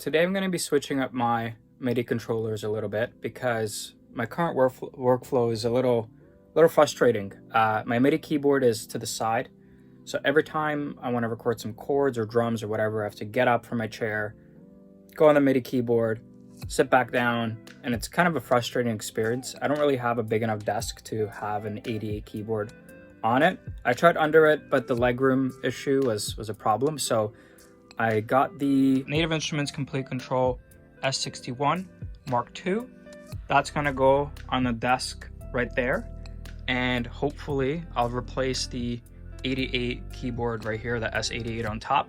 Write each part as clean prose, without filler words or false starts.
Today I'm going to be switching up my MIDI controllers a little bit because my current workflow is a little frustrating. My MIDI keyboard is to the side, so every time I want to record some chords or drums or whatever, I have to get up from my chair, go on the MIDI keyboard, sit back down, and it's kind of a frustrating experience. I don't really have a big enough desk to have an 88 keyboard on it. I tried under it, but the legroom issue was a problem, so I got the Native Instruments Complete Control S61 Mark II. That's gonna go on the desk right there. And hopefully I'll replace the 88 keyboard right here, the S88 on top.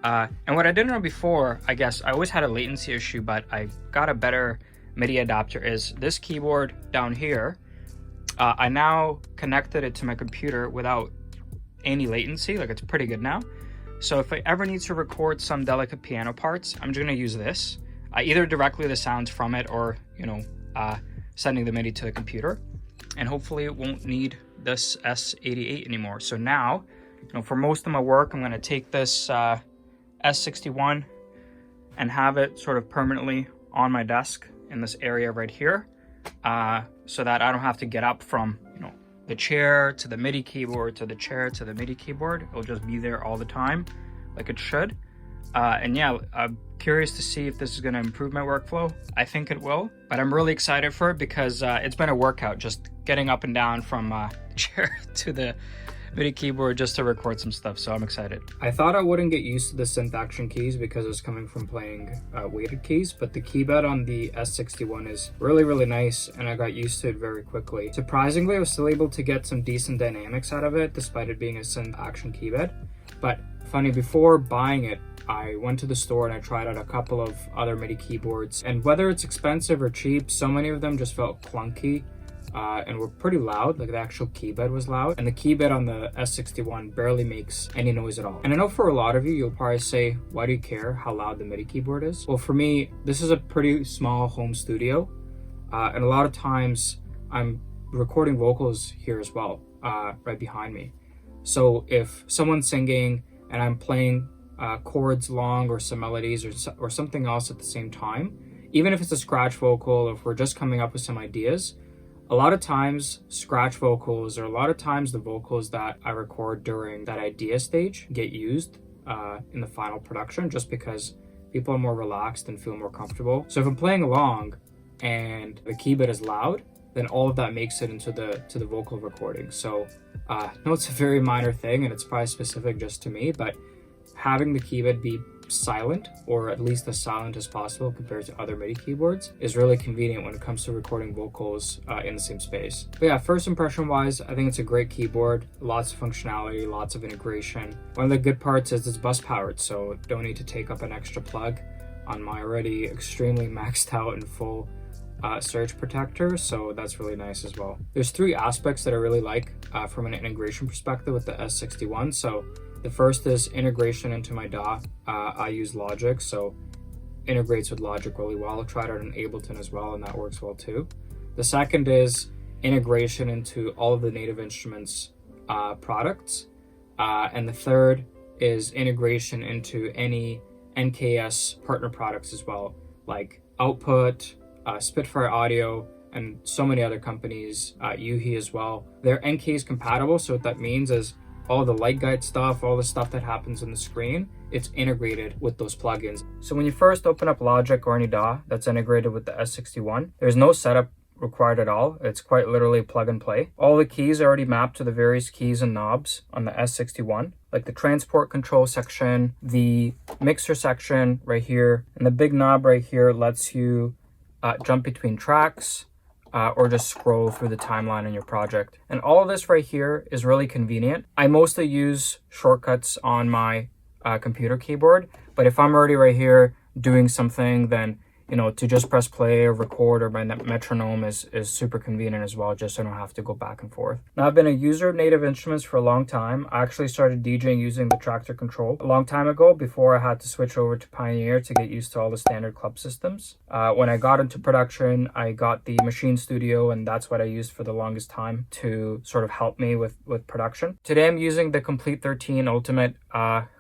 And what I didn't know before, I guess I always had a latency issue, but I got a better MIDI adapter, is this keyboard down here. I now connected it to my computer without any latency, like it's pretty good now. So if I ever need to record some delicate piano parts, I'm just gonna use this. Either directly the sounds from it or, sending the MIDI to the computer. And hopefully it won't need this S88 anymore. So now, for most of my work, I'm gonna take this S61 and have it sort of permanently on my desk in this area right here, so that I don't have to get up from, the chair to the MIDI keyboard to the chair to the MIDI keyboard. It'll just be there all the time like it should. And yeah, I'm curious to see if this is going to improve my workflow. I think it will, but I'm really excited for it because it's been a workout just getting up and down from chair to the MIDI keyboard just to record some stuff, so I'm excited. I thought I wouldn't get used to the synth action keys because it's coming from playing weighted keys, but the keybed on the S61 is really nice, and I got used to it very quickly. Surprisingly, I was still able to get some decent dynamics out of it despite it being a synth action keybed. But funny, before buying it, I went to the store and I tried out a couple of other MIDI keyboards, and whether it's expensive or cheap, so many of them just felt clunky. And were pretty loud, like the actual keybed was loud. And the keybed on the S61 barely makes any noise at all. And I know for a lot of you, you'll probably say, why do you care how loud the MIDI keyboard is? Well, for me, this is a pretty small home studio. And a lot of times I'm recording vocals here as well, right behind me. So if someone's singing and I'm playing chords long or some melodies or something else at the same time, even if it's a scratch vocal or if we're just coming up with some ideas, a lot of times scratch vocals or a lot of times the vocals that I record during that idea stage get used in the final production just because people are more relaxed and feel more comfortable. So if I'm playing along and the keybed is loud, then all of that makes it into the vocal recording. So I know it's a very minor thing and it's probably specific just to me, but having the keybed be silent, or at least as silent as possible compared to other MIDI keyboards, is really convenient when it comes to recording vocals in the same space. But yeah, first impression wise, I think it's a great keyboard, lots of functionality, lots of integration. One of the good parts is it's bus powered, so don't need to take up an extra plug on my already extremely maxed out and full surge protector, so that's really nice as well. There's three aspects that I really like from an integration perspective with the S61. So the first is integration into my DAW. I use Logic, so integrates with Logic really well. I tried it on Ableton as well, and that works well too. The second is integration into all of the Native Instruments products. And the third is integration into any NKS partner products as well, like Output, Spitfire Audio, and so many other companies, Yuhi as well. They're NKS compatible, so what that means is all the light guide stuff, all the stuff that happens on the screen, it's integrated with those plugins. So when you first open up Logic or any DAW that's integrated with the S61, there's no setup required at all. It's quite literally plug and play. All the keys are already mapped to the various keys and knobs on the S61, like the transport control section, the mixer section right here, and the big knob right here lets you jump between tracks, or just scroll through the timeline in your project. And all of this right here is really convenient. I mostly use shortcuts on my computer keyboard, but if I'm already right here doing something, then to just press play or record or my metronome is super convenient as well, just so I don't have to go back and forth. Now, I've been a user of Native Instruments for a long time. I actually started DJing using the Tractor Control a long time ago before I had to switch over to Pioneer to get used to all the standard club systems. When I got into production, I got the Machine Studio, and that's what I used for the longest time to sort of help me with production. Today, I'm using the Complete 13 Ultimate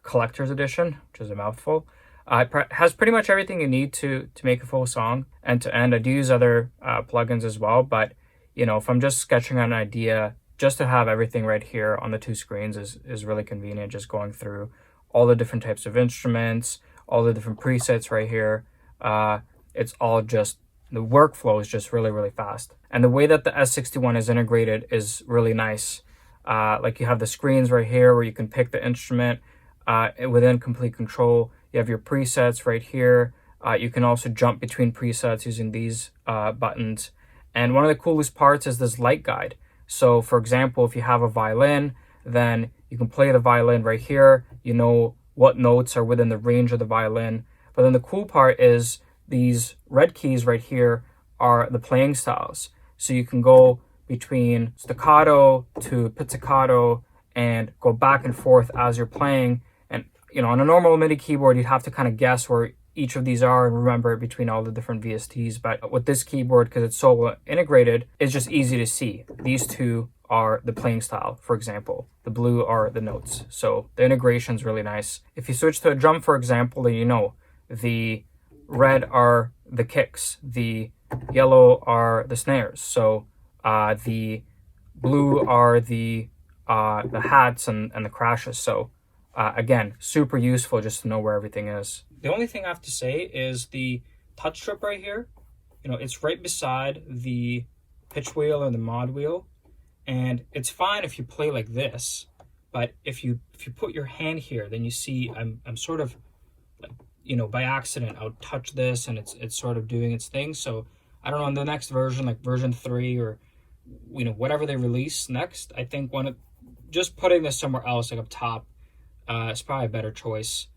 Collector's Edition, which is a mouthful. It has pretty much everything you need to make a full song end to end. I do use other plugins as well, but you know, if I'm just sketching out an idea, just to have everything right here on the two screens is really convenient. Just going through all the different types of instruments, all the different presets right here. It's all just, the workflow is just really, really fast. And the way that the S61 is integrated is really nice. Like you have the screens right here where you can pick the instrument within Komplete Kontrol. You have your presets right here. You can also jump between presets using these buttons. And one of the coolest parts is this light guide. So for example, if you have a violin, then you can play the violin right here. You know what notes are within the range of the violin. But then the cool part is these red keys right here are the playing styles. So you can go between staccato to pizzicato and go back and forth as you're playing. And you know, on a normal MIDI keyboard, you'd have to kind of guess where each of these are and remember between all the different VSTs. But with this keyboard, because it's so integrated, it's just easy to see. These two are the playing style, for example. The blue are the notes. So the integration is really nice. If you switch to a drum, for example, then you know the red are the kicks, the yellow are the snares. So the blue are the hats and the crashes. So again, super useful just to know where everything is. The only thing I have to say is the touch strip right here, you know, it's right beside the pitch wheel and the mod wheel. And it's fine if you play like this, but if you put your hand here, then you see I'm sort of like, you know, by accident I'll touch this and it's sort of doing its thing. So I don't know, in the next version, like version 3 or you know, whatever they release next, I think just putting this somewhere else, like up top, is probably a better choice.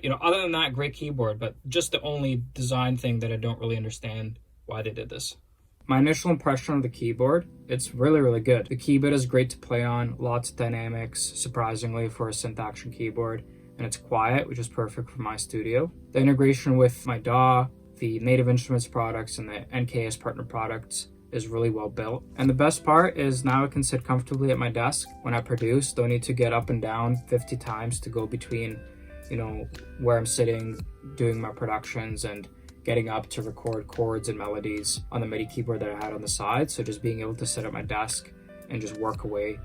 You know, other than that, great keyboard, but just the only design thing that I don't really understand why they did this. My initial impression of the keyboard, it's really, really good. The Keybed is great to play on, lots of dynamics, surprisingly, for a synth action keyboard, and it's quiet, which is perfect for my studio. The integration with my DAW, the Native Instruments products, and the NKS partner products is really well built. And the best part is now I can sit comfortably at my desk when I produce. Don't need to get up and down 50 times to go between, you know, where I'm sitting doing my productions and getting up to record chords and melodies on the MIDI keyboard that I had on the side. So just being able to sit at my desk and just work away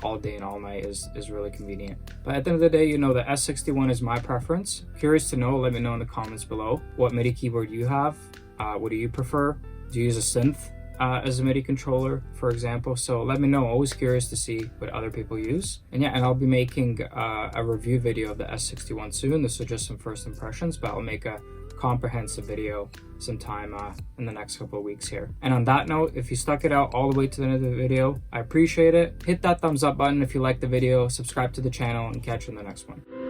all day and all night is really convenient. But at the end of the day, you know, the S61 is my preference. Curious to know, let me know in the comments below what MIDI keyboard you have. What do you prefer? Do you use a synth as a MIDI controller, for example? So let me know. Always curious to see what other people use. And yeah, and I'll be making a review video of the S61 soon. This is just some first impressions, but I'll make a comprehensive video sometime in the next couple of weeks here. And on that note, if you stuck it out all the way to the end of the video, I appreciate it. Hit that thumbs up button if you liked the video, subscribe to the channel, and catch you in the next one.